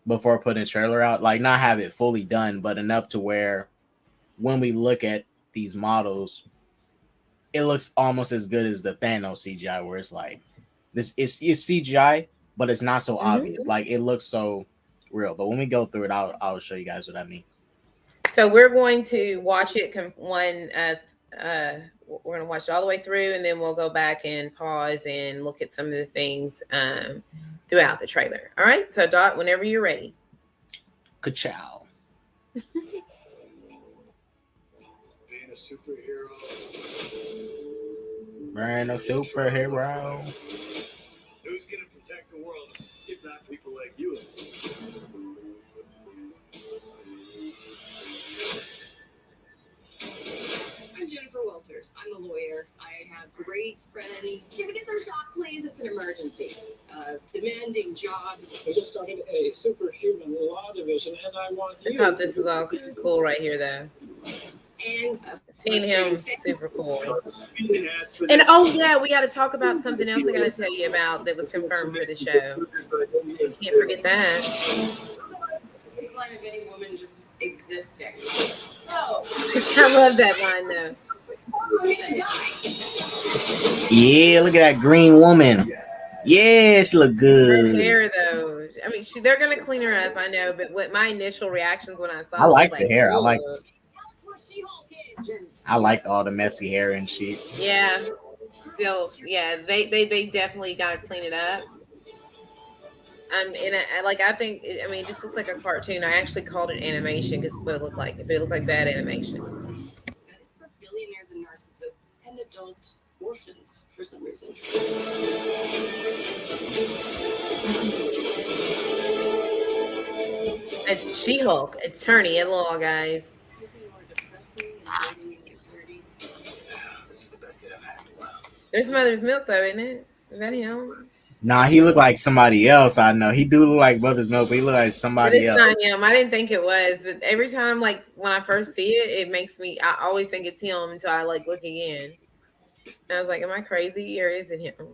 before putting a trailer out. Like not have it fully done, but enough to where when we look at these models, it looks almost as good as the Thanos CGI, where it's like this it's CGI, but it's not so obvious. Like it looks so real. But when we go through it, I'll show you guys what I mean. So we're going to watch it we're going to watch it all the way through, and then we'll go back and pause and look at some of the things throughout the trailer. All right. So Dot, whenever you're ready. Ka-chow. Being a superhero. Being a superhero. Who's gonna protect the world? It's not people like you. I'm Jennifer Walters. I'm a lawyer. I have great friends. Can we get some shots, please? It's an emergency. Demanding job. I just started a superhuman law division, and I want you. I thought this is all kind of cool right here, though. And seeing him super cool. And oh yeah, we got to talk about something else I got to tell you about that was confirmed for the show. Can't forget that. It's the line of any woman just existing. Oh, I love that line though. Yeah, look at that green woman. Yeah, she look good. Her hair though. I mean, they're gonna clean her up. I know, but what my initial reactions when I saw, I like was the hair. Ugh. I like all the messy hair and shit. Yeah. So yeah, they definitely got to clean it up. I think it just looks like a cartoon. I actually called it animation because it's what it looked like. It looked like bad animation. That is for billionaires and narcissists and adult orphans for some reason. A She-Hulk attorney at law, guys. There's Mother's Milk, though, isn't it? Is that him? Nah, he looked like somebody else. I know he do look like Mother's Milk, but he look like somebody else. But it's not him. I didn't think it was, but every time, like when I first see it, it makes me. I always think it's him until I look again. And I was like, "Am I crazy or is it him?"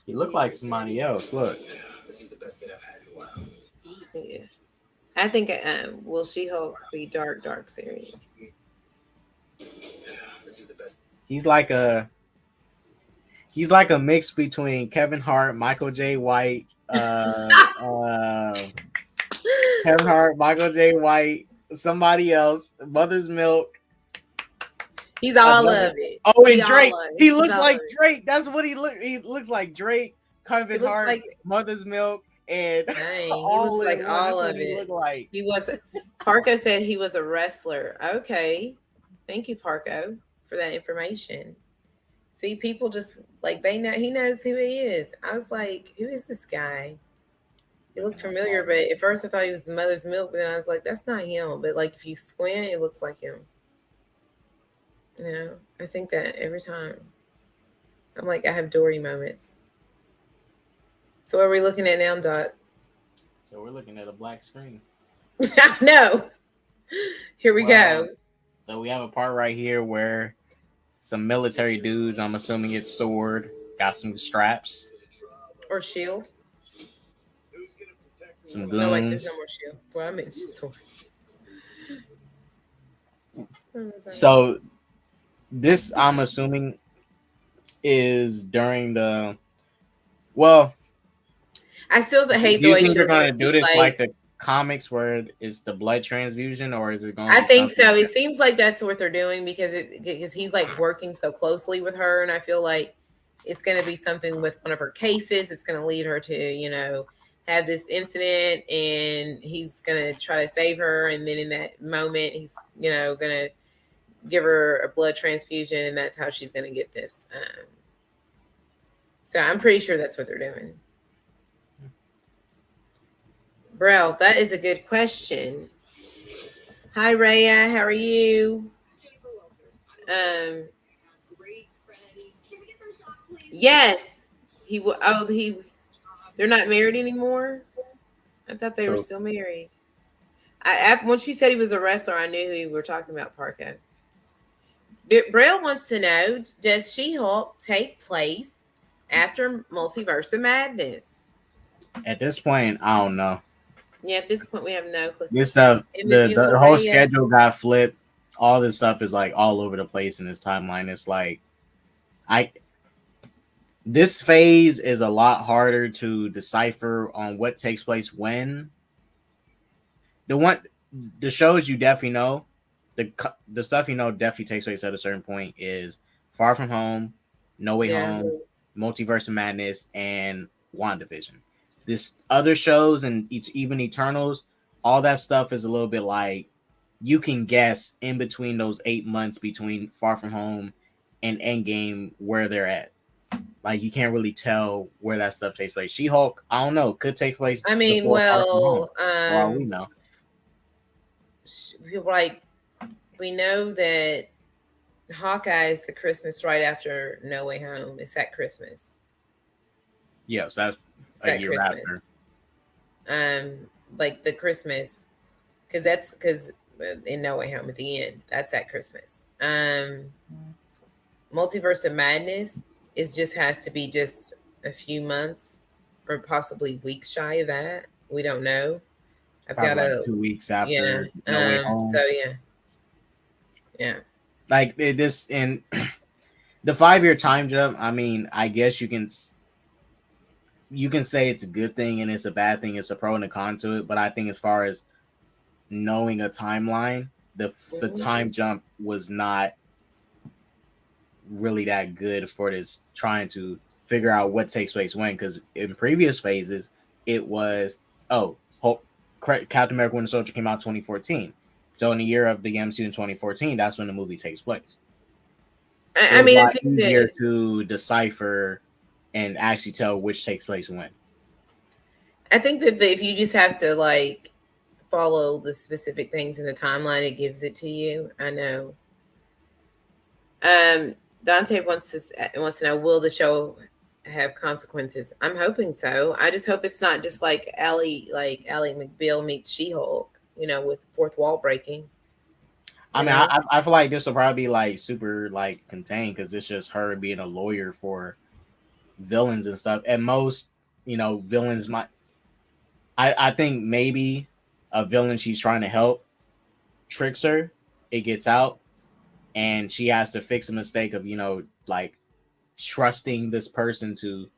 He looked like somebody else. Look. This is the best that I've had in a while. Yeah, I think. Will She-Hulk be dark series? This is the best. He's like a mix between Kevin Hart, Michael J. White, Kevin Hart, Michael J. White, somebody else, Mother's Milk. He's all of it. Oh, and Drake. He looks like Drake. That's what he looks. He looks like Drake, Kevin Hart, like Mother's Milk, and dang, he looks like all of it. Look like. He was. Parco said he was a wrestler. Okay, thank you, Parco, for that information. See, people just like they know he knows who he is. I was like, who is this guy? He looked familiar, but at first I thought he was Mother's Milk, but then I was like, that's not him. But like if you squint, it looks like him. You know, I think that every time. I'm like, I have Dory moments. So what are we looking at now, Dot? So we're looking at a black screen. No. Here we go. So we have a part right here where some military dudes, I'm assuming it's sword, got some straps. Or shield. Some goons. No, like there's no more shield. Well, I mean sword. So this, I'm assuming, is during the... Well... I still hate the way they're going to do this like the comics where it's the blood transfusion, or is it going to I think so. It seems like that's what they're doing because he's like working so closely with her, and I feel like it's going to be something with one of her cases. It's going to lead her to, have this incident, and he's going to try to save her, and then in that moment he's, going to give her a blood transfusion, and that's how she's going to get this. So I'm pretty sure that's what they're doing. Bro, that is a good question. Hi, Raya. How are you? Great friends. Can we get some shots, please? Yes. They're not married anymore? I thought they were still married. Once you said he was a wrestler, I knew who you were talking about, Parco. Braille wants to know, does She-Hulk take place after Multiverse of Madness? At this point, I don't know. Yeah, at this point, we have no clue. This stuff, And the whole schedule got flipped. All this stuff is like all over the place in this timeline. It's like I this phase is a lot harder to decipher on what takes place when. The shows you definitely know, the stuff you know definitely takes place at a certain point is Far From Home, No Way Yeah. Home, Multiverse of Madness, and WandaVision. This other shows and even Eternals, all that stuff is a little bit like you can guess in between those 8 months between Far From Home and Endgame where they're at. Like you can't really tell where that stuff takes place. She-Hulk, I don't know, could take place I mean, before Far From Home, well, for all we know. like we know that Hawkeye is the Christmas right after No Way Home. It's at Christmas. Yes, that's It's a at year Christmas. after. Like the Christmas, because in No Way Home at the end, that's at Christmas. Multiverse of Madness has to be just a few months or possibly weeks shy of that. We don't know. I've Probably got like 2 weeks after yeah. No Way Home. So yeah. Like this in the 5-year time jump. I mean, I guess you can say it's a good thing and it's a bad thing. It's a pro and a con to it. But I think as far as knowing a timeline, the time jump was not really that good for this trying to figure out what takes place when. Because in previous phases, it was Captain America: Winter Soldier came out 2014. So in the year of the MCU in 2014, that's when the movie takes place. I mean, it's a lot easier to decipher and actually tell which takes place when. I think that if you just have to like follow the specific things in the timeline, it gives it to you. I know. Dante wants to know, will the show have consequences? I'm hoping so. I just hope it's not just like Ally McBeal meets She-Hulk, with fourth wall breaking. I mean, I feel like this will probably be like super like contained because it's just her being a lawyer for villains and stuff. And most, villains might. I think maybe a villain she's trying to help tricks her. It gets out, and she has to fix a mistake of like trusting this person to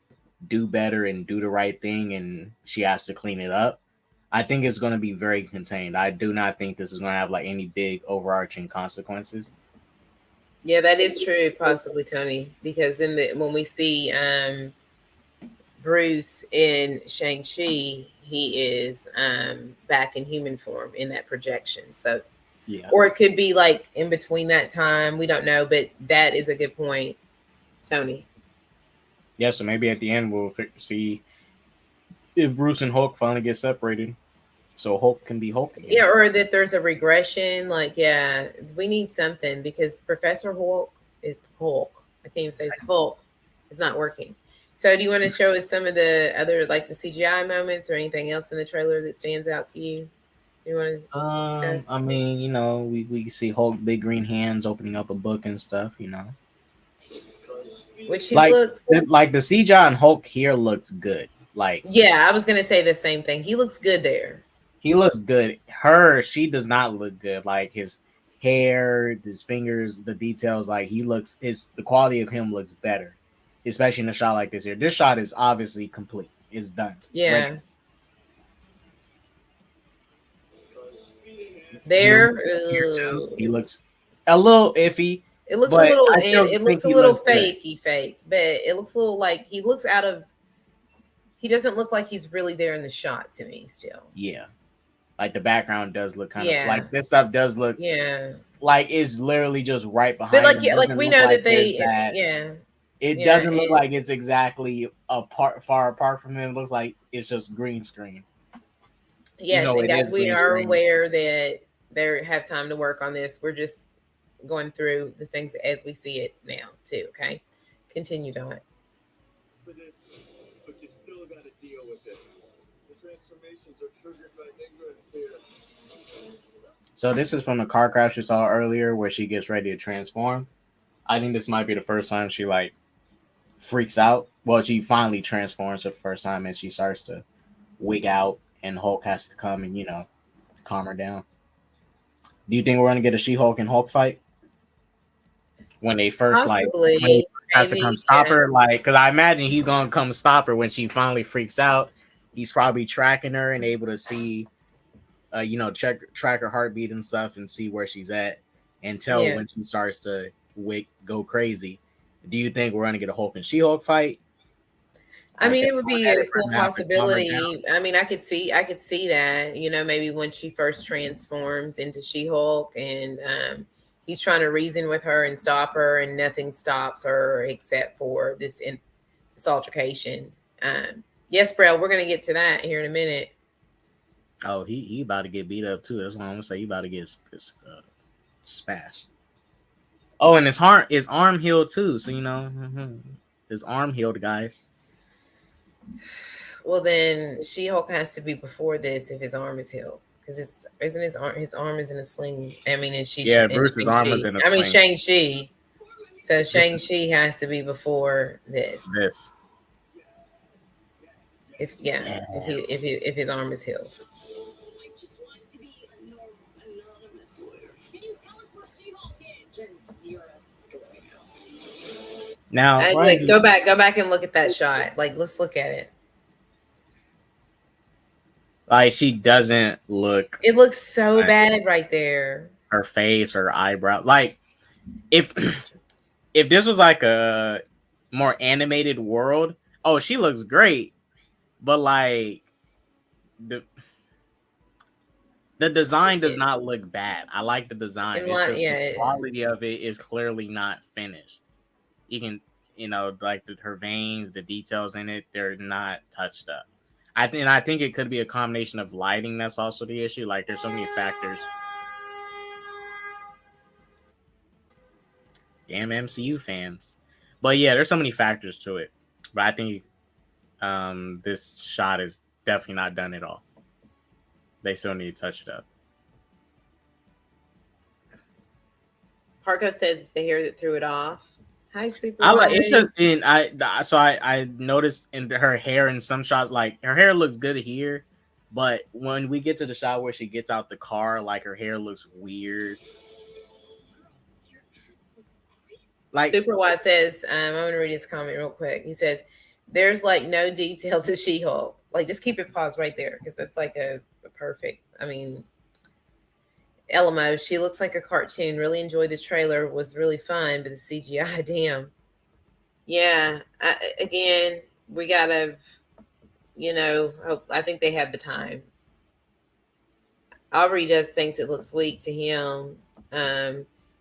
do better and do the right thing, and she has to clean it up. I think it's going to be very contained. I do not think this is going to have like any big overarching consequences. Yeah, that is true, possibly, Tony, because when we see Bruce in Shang-Chi, he is back in human form in that projection. So yeah, or it could be like in between that time. We don't know, but that is a good point, Tony. Yeah, so maybe at the end we'll see if Bruce and Hulk finally get separated, so Hulk can be Hulk again. Yeah, or that there's a regression. Like, yeah, we need something because Professor Hulk is Hulk. I can't even say it's Hulk. It's not working. So do you want to show us some of the other, like the CGI moments or anything else in the trailer that stands out to you? You want to discuss? I mean, we see Hulk big green hands opening up a book and stuff, Which he like looks like the CGI on Hulk here looks good. Like, yeah, I was gonna say the same thing. He looks good there. He looks good. She does not look good. Like his hair, his fingers, the details, like the quality of him looks better. Especially in a shot like this here. This shot is obviously complete. It's done. Yeah. Ready. There. He looks a little iffy. It looks a little fake, but it looks a little like he looks out of. He doesn't look like he's really there in the shot to me still. Yeah. Like the background does look kind of like this stuff does look like it's literally just right behind. But like we know that they It doesn't look like it's exactly far apart from him. It looks like it's just green screen. Yes, and guys, we are aware that they have time to work on this. We're just going through the things as we see it now, too. Okay, continue, Don. But you still got to deal with it. The transformations are triggered by anger and fear. So this is from the car crash we saw earlier, where she gets ready to transform. I think this might be the first time she like freaks out. Well, she finally transforms for the first time, and she starts to wig out and Hulk has to come and calm her down. Do you think we're gonna get a She-Hulk and Hulk fight when they first when he Possibly, has to come maybe. stop Yeah. her? Like, because I imagine he's gonna come stop her when she finally freaks out. He's probably tracking her and able to see, track her heartbeat and stuff and see where she's at and tell Yeah. when she starts to go crazy. Do you think we're gonna get a Hulk and She-Hulk fight? I mean, They it would go be at a it for cool him to have to calm her down? possibility. I mean, I could see that, maybe when she first transforms into She-Hulk and he's trying to reason with her and stop her, and nothing stops her except for this altercation. Yes, Brel, we're gonna get to that here in a minute. Oh, he about to get beat up too. That's what I'm gonna say. He about to get smashed. Oh, and his arm healed too. So his arm healed, guys. Well, then She-Hulk has to be before this if his arm is healed, because his arm is in a sling. I mean, and Bruce's arm was in a Shang-Chi. sling. Shang-Chi. So Shang-Chi has to be before this. This. If his arm is healed. I just want to be a normal, anonymous lawyer. Can you tell us what She-Hulk is? Then you're escalating. Now, Go back and look at that shot. Like, let's look at it. like she doesn't look. It looks so bad right there. Her face, her eyebrow. Like if this was like a more animated world, oh, she looks great. But like the design does not look bad. I like the design. The quality of it is clearly not finished. You can, like her veins, the details in it, they're not touched up. I think it could be a combination of lighting. That's also the issue. Like there's so many factors. Damn MCU fans. But yeah, there's so many factors to it. But I think this shot is definitely not done at all. They still need to touch it up. Parko says it's the hair that threw it off. Hi, Super. I like it's just in I noticed in her hair in some shots, like her hair looks good here, but when we get to the shot where she gets out the car, like her hair looks weird. Like Super Wise says, I'm gonna read his comment real quick. He says, "There's like no details of She-Hulk. Like, just keep it paused right there because that's like a perfect. I mean, LMO, she looks like a cartoon. Really enjoyed the trailer. Was really fun, but the CGI, damn. Yeah. Again, we gotta, hope. I think they have the time. Aubrey does thinks it looks weak to him.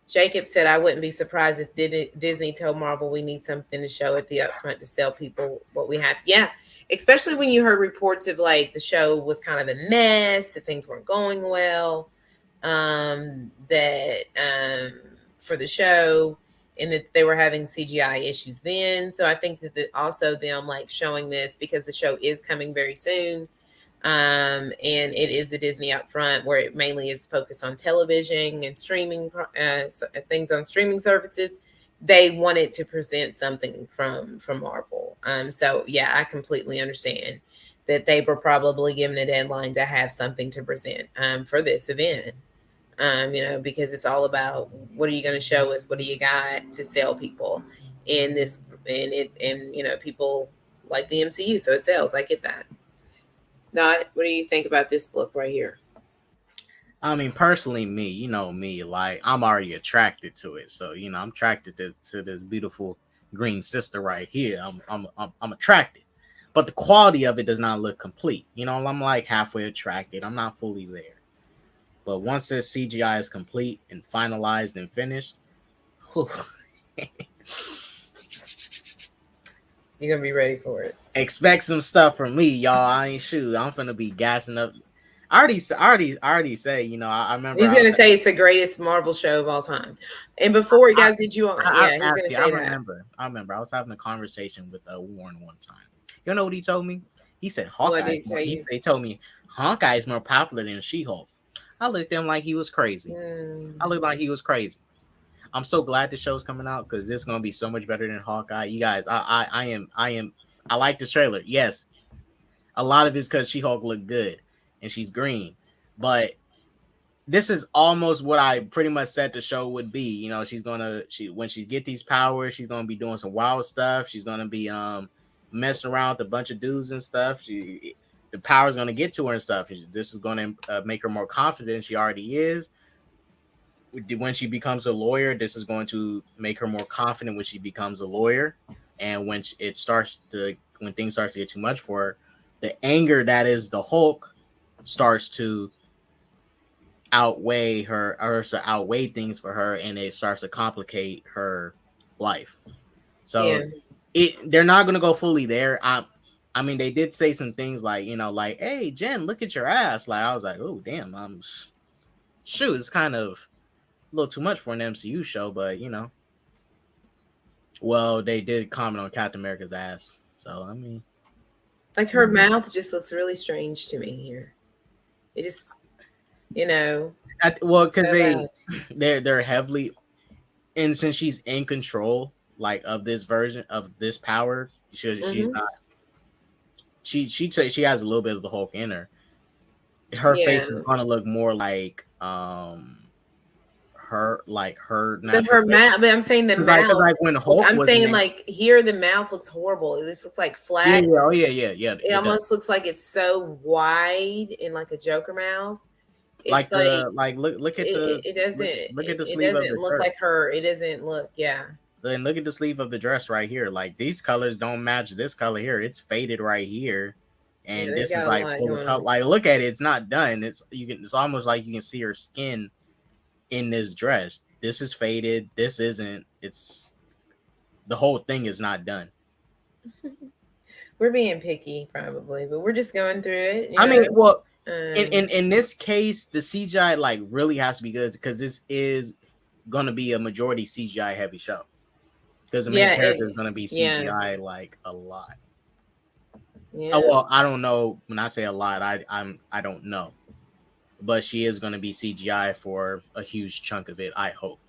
Jacob said, I wouldn't be surprised if Disney told Marvel we need something to show at the upfront to sell people what we have. Yeah, especially when you heard reports of like the show was kind of a mess, that things weren't going well, that for the show, and that they were having CGI issues then. So I think that also them like showing this because the show is coming very soon. And it is a Disney upfront where it mainly is focused on television and streaming things on streaming services. They wanted to present something from Marvel. So yeah, I completely understand that they were probably given a deadline to have something to present for this event. Because it's all about what are you going to show us? What do you got to sell people in this? And people like the MCU, so it sells. I get that. Not, what do you think about this look right here? I mean, personally, me, me, like I'm already attracted to it. So, I'm attracted to this beautiful green sister right here. I'm attracted, but the quality of it does not look complete. I'm like halfway attracted. I'm not fully there. But once this CGI is complete and finalized and finished, you're gonna be ready for it. Expect some stuff from me, y'all. I ain't shoot. I'm gonna be gassing up. I already say, I remember he's gonna say it's the greatest Marvel show of all time. And before, guys, did you? He's gonna say that. I remember. I was having a conversation with Warren one time. You know what he told me? He said Hawkeye. He told me Hawkeye is more popular than She-Hulk. I looked at him like he was crazy. I looked like he was crazy. I'm so glad the show's coming out because this is gonna be so much better than Hawkeye. You guys, I like this trailer. Yes, a lot of it's because She-Hulk looked good, and she's green. But this is almost what I pretty much said the show would be. You know, when she get these powers, she's gonna be doing some wild stuff. She's gonna be messing around with a bunch of dudes and stuff. The power's gonna get to her and stuff. This is gonna make her more confident. She already is. When she becomes a lawyer, this is going to make her more confident when she becomes a lawyer. And when things starts to get too much for her, the anger that is the Hulk starts to outweigh things for her, and it starts to complicate her life. So they're not going to go fully there. I mean, they did say some things like, like, hey, Jen, look at your ass. Like, I was like, oh, damn, shoot, it's kind of a little too much for an MCU show, but well, they did comment on Captain America's ass. So, I mean, like her mouth just looks really strange to me here. It just, because they're heavily, and since she's in control, like, of this version of this power, she's not. She has a little bit of the Hulk in her. Her face is gonna look more like her but her mouth. But I'm saying the mouth. Like when Hulk I'm saying like here the mouth looks horrible. This looks like flat. Yeah. It almost looks like it's so wide in like a Joker mouth. It's look at the it doesn't look at the it sleeve doesn't of the look shirt. like her. It doesn't look Then look at the sleeve of the dress right here. Like, these colors don't match this color here. It's faded right here, and this is like like, look at it. It's not done. It's almost like you can see her skin in this dress. This is faded. This isn't. It's the whole thing is not done. We're being picky, probably, but we're just going through it. I mean, well, in this case, the CGI like really has to be good because this is going to be a majority CGI heavy show. Because the main character is going to be CGI like a lot. Yeah. Oh, well, I don't know. When I say a lot, I don't know, but she is going to be CGI for a huge chunk of it. I hope.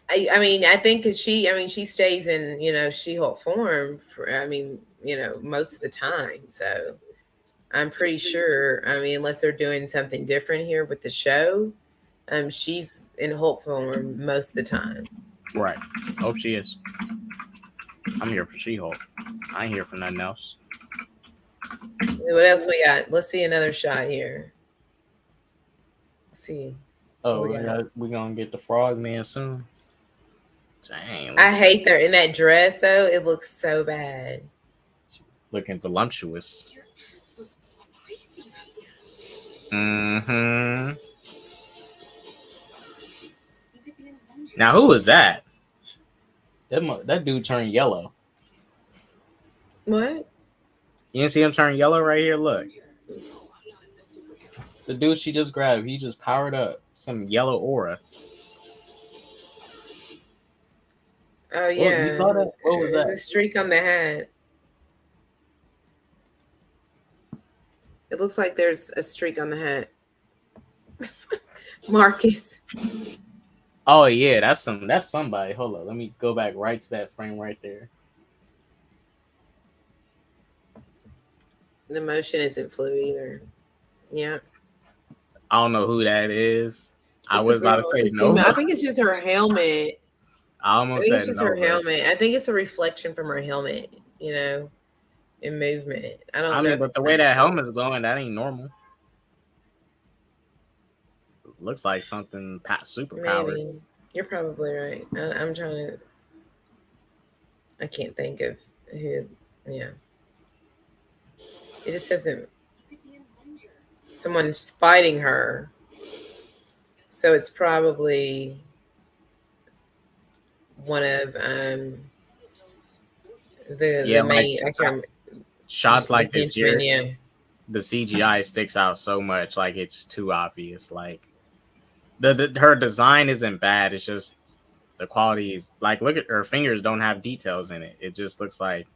I mean, I think because she stays in She-Hulk form for most of the time. So I'm pretty sure. I mean, unless they're doing something different here with the show, she's in Hulk form most of the time. Right. Hope she is. I'm here for She-Hulk. I ain't here for nothing else. What else we got? Let's see another shot here. Let's see. Oh, we're gonna get the Frogman soon. Dang. I hate her in that dress though. It looks so bad. Looking voluptuous. Mm-hmm. Now, who was that? That dude turned yellow. What? You didn't see him turn yellow right here? Look. The dude she just grabbed, he just powered up some yellow aura. Oh, yeah. You saw that? What was that? There's a streak on the hat. It looks like there's a streak on the hat. Marcus. Oh yeah, that's somebody. Hold on, let me go back right to that frame right there. The motion isn't fluid either. Yeah. I don't know who that is. I was about to say no. I think it's just her helmet. I almost said no. It's just her helmet. I think it's a reflection from her helmet, in movement. I don't know. But the way that helmet's glowing, that ain't normal. Looks like something super powered. Maybe. You're probably right. I'm trying to. I can't think of who. Yeah. It just doesn't. Someone's fighting her, so it's probably one of the main. I can't. Shots like this here. Yeah. The CGI sticks out so much, like it's too obvious. Like her design isn't bad. It's just the quality is like, look at her fingers don't have details in it. It just looks like,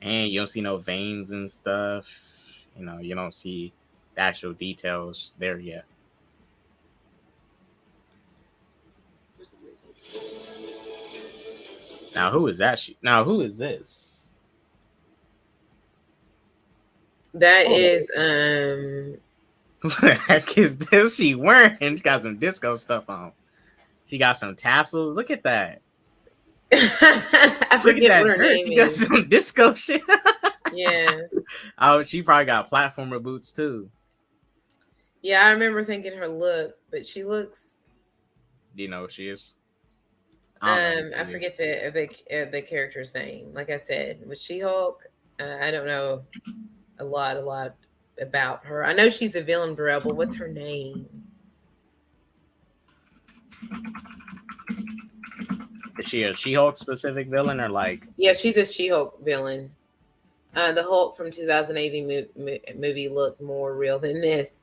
and you don't see no veins and stuff. You don't see the actual details there yet. Now who is that? Now who is this? That Oh. is What the heck is this she wearing? She got some disco stuff on. She got some tassels. Look at that. I Look at forget that what her dress. name She got is. some disco shit. Yes. Oh, she probably got platformer boots too. Yeah, I remember thinking her look, but she looks Do you know who she is? I don't know. I forget the character's name. Like I said, with She-Hulk, I don't know a lot about her. I know she's a villain, Burrell, but what's her name? Is she a She-Hulk specific villain or like? Yeah, she's a She-Hulk villain. The Hulk from 2080 movie looked more real than this.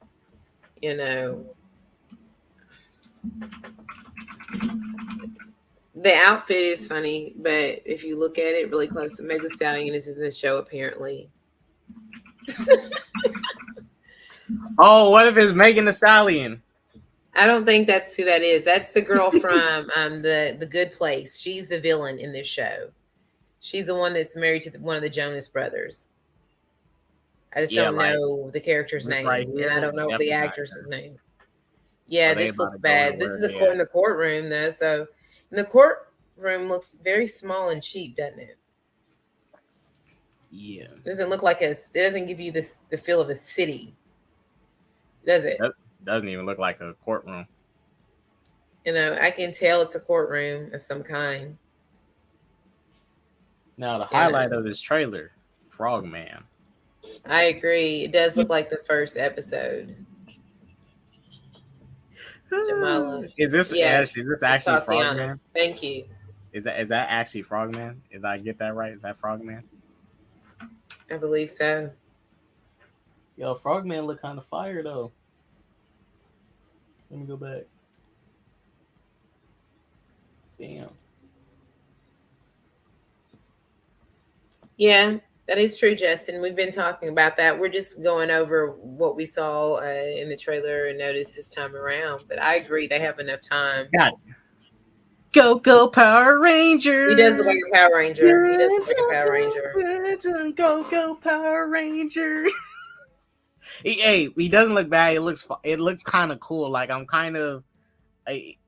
You know, the outfit is funny, but if you look at it really close, Meg Thee Stallion is in the show apparently. Oh, what if it's Megan Thee Stallion? I don't think that's who that is. That's the girl from the Good Place. She's the villain in this show. She's the one that's married to one of the Jonas brothers. I just don't know the character's name, right and I don't know the definitely not actress's name. Yeah, they this about looks to go in bad. This is where- in the courtroom, though. So, and the courtroom looks very small and cheap, doesn't it? Yeah. It doesn't look like it doesn't give you the feel of a city, does it? That doesn't even look like a courtroom. You know, I can tell it's a courtroom of some kind. Now the highlight of this trailer, Frogman. I agree. It does look like the first episode. Jamala. Is this Yes, is this actually Tatiana. Frogman? Thank you. Is that actually Frogman? Did I get that right? Is that Frogman? I believe so. Yo, Frogman look kind of fire though. Let me go back. Damn. Yeah, that is true, Justin. We've been talking about that. We're just going over what we saw in the trailer and noticed this time around. But I agree, they have enough time. God. Go Power Ranger. He does look like a Power Ranger. He does look like a Power Ranger. Go Power Ranger. He doesn't look bad. It looks kind of cool. Like I'm kind of the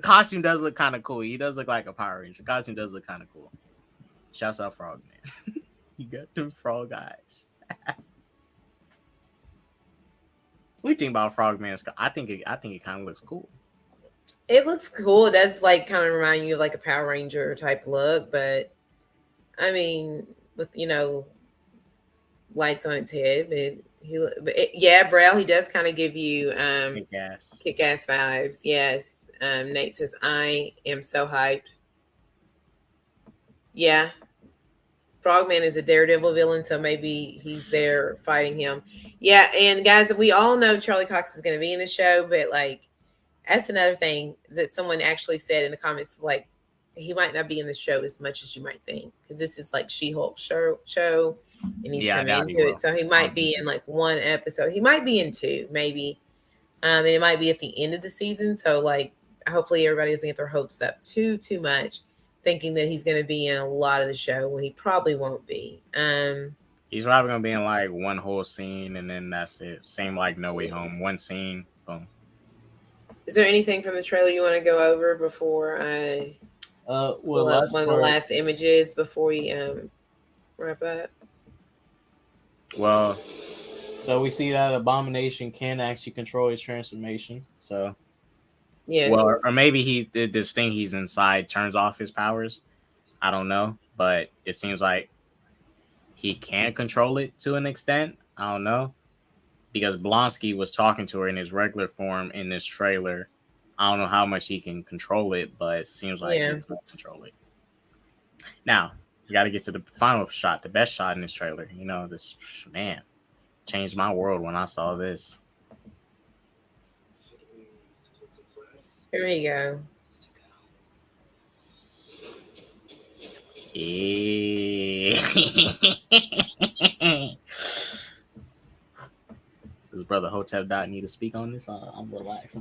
costume does look kind of cool. He does look like a Power Ranger. The costume does look kind of cool. Shouts out Frogman. You got them frog eyes. What do you think about Frogman? I think it kind of looks cool. It looks cool. It does like kind of remind you of like a Power Ranger type look, but I mean, with lights on its head, but Braille, he does kind of give you kick-ass vibes. Yes. Nate says, I am so hyped. Yeah. Frogman is a Daredevil villain, so maybe he's there fighting him. Yeah, and guys, we all know Charlie Cox is going to be in the show, but like, that's another thing that someone actually said in the comments, like, he might not be in the show as much as you might think, because this is like She-Hulk show, and he's coming into it, so he might be in like one episode. He might be in two, maybe, and it might be at the end of the season. So like, hopefully everybody doesn't get their hopes up too much, thinking that he's going to be in a lot of the show when he probably won't be. He's probably going to be in like one whole scene, and then that's it. Same like No Way Home, one scene. Boom. Is there anything from the trailer you want to go over before I pull up one of the last images before we wrap up? Well, so we see that Abomination can actually control his transformation. So, yes. Well, or maybe he did this thing he's inside turns off his powers. I don't know, but it seems like he can control it to an extent. I don't know. Because Blonsky was talking to her in his regular form in this trailer. I don't know how much he can control it, but it seems like he can control it. Now, you got to get to the final shot, the best shot in this trailer. This, man, changed my world when I saw this. Here we go. Does Brother Hotep Dot need to speak on this? I'm relaxed.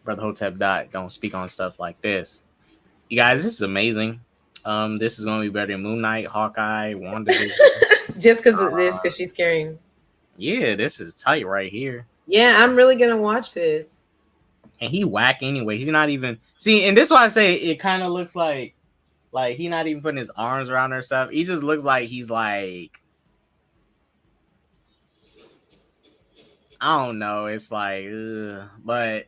Brother Hotep Dot don't speak on stuff like this. You guys, this is amazing. This is going to be better than Moon Knight, Hawkeye, WandaVision. Just because of this, because she's carrying. Yeah, this is tight right here. Yeah, I'm really gonna watch this. And he whack anyway. He's not even see, and this is why I say it kind of looks like he not even putting his arms around her stuff. He just looks like he's like, I don't know. It's like, but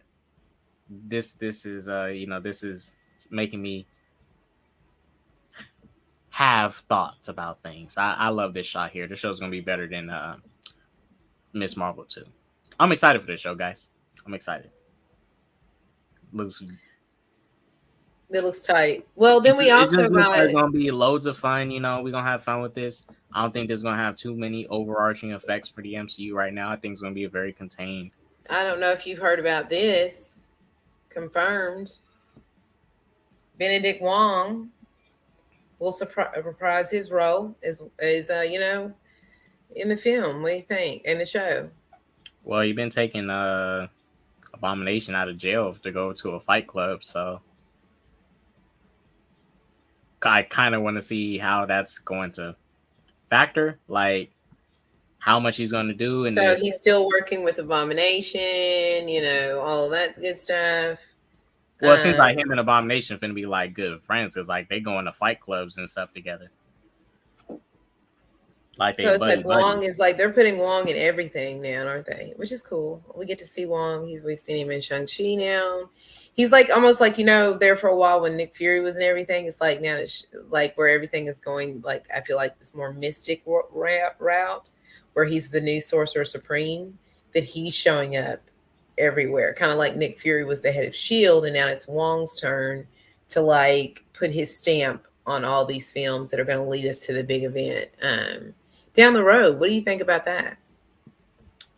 this is this is making me have thoughts about things. I love this shot here. This show's gonna be better than Miss Marvel 2. I'm excited for this show, guys. I'm excited. It looks tight. Well, then we also looks like it's got. gonna be loads of fun. We're gonna have fun with this. I don't think there's gonna have too many overarching effects for the MCU right now. I think it's gonna be a very contained. I don't know if you've heard about this. Confirmed. Benedict Wong will reprise his role as in the film. What do you think? In the show? Well, you've been taking Abomination out of jail to go to a fight club, so I kind of want to see how that's going to factor, like how much he's going to do. And so he's still working with Abomination, all of that good stuff. Well, it seems like him and Abomination finna be like good friends because like they go into fight clubs and stuff together. Like so it's like Wong is like they're putting Wong in everything now, aren't they? Which is cool. We get to see Wong. We've seen him in Shang-Chi now. He's like almost like there for a while when Nick Fury was and everything. It's like now it's like where everything is going. Like I feel like this more mystic route where he's the new Sorcerer Supreme, that he's showing up everywhere. Kind of like Nick Fury was the head of S.H.I.E.L.D. and now it's Wong's turn to like put his stamp on all these films that are going to lead us to the big event down the road. What do you think about that?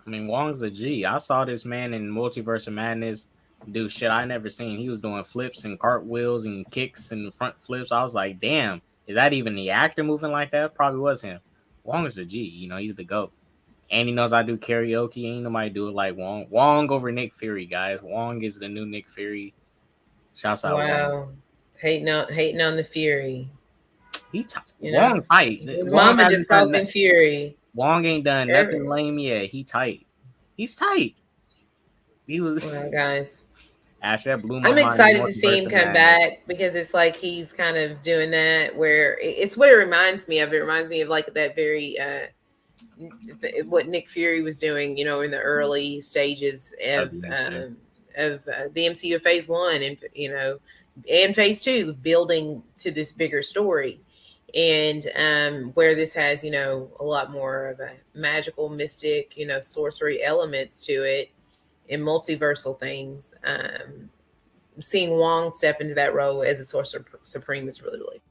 I mean, Wong's a G. I saw this man in Multiverse of Madness do shit I never seen. He was doing flips and cartwheels and kicks and front flips. I was like, damn, is that even the actor moving like that? Probably was him. Wong is a G. He's the GOAT. And he knows I do karaoke. Ain't nobody do it like Wong. Wong over Nick Fury, guys. Wong is the new Nick Fury. Shouts out Wong. Hating on the Fury. Wong tight. His mama just calls him Fury. Wong ain't done nothing lame yet. He tight. He's tight. He was. Well, guys. Actually, that blew my I'm mind. excited to see him come back because it's like he's kind of doing that where it's what it reminds me of. It reminds me of like that very what Nick Fury was doing, in the early stages of the MCU phase 1 and phase 2, building to this bigger story. And where this has, a lot more of a magical, mystic, sorcery elements to it and multiversal things. Seeing Wong step into that role as a Sorcerer Supreme is really, really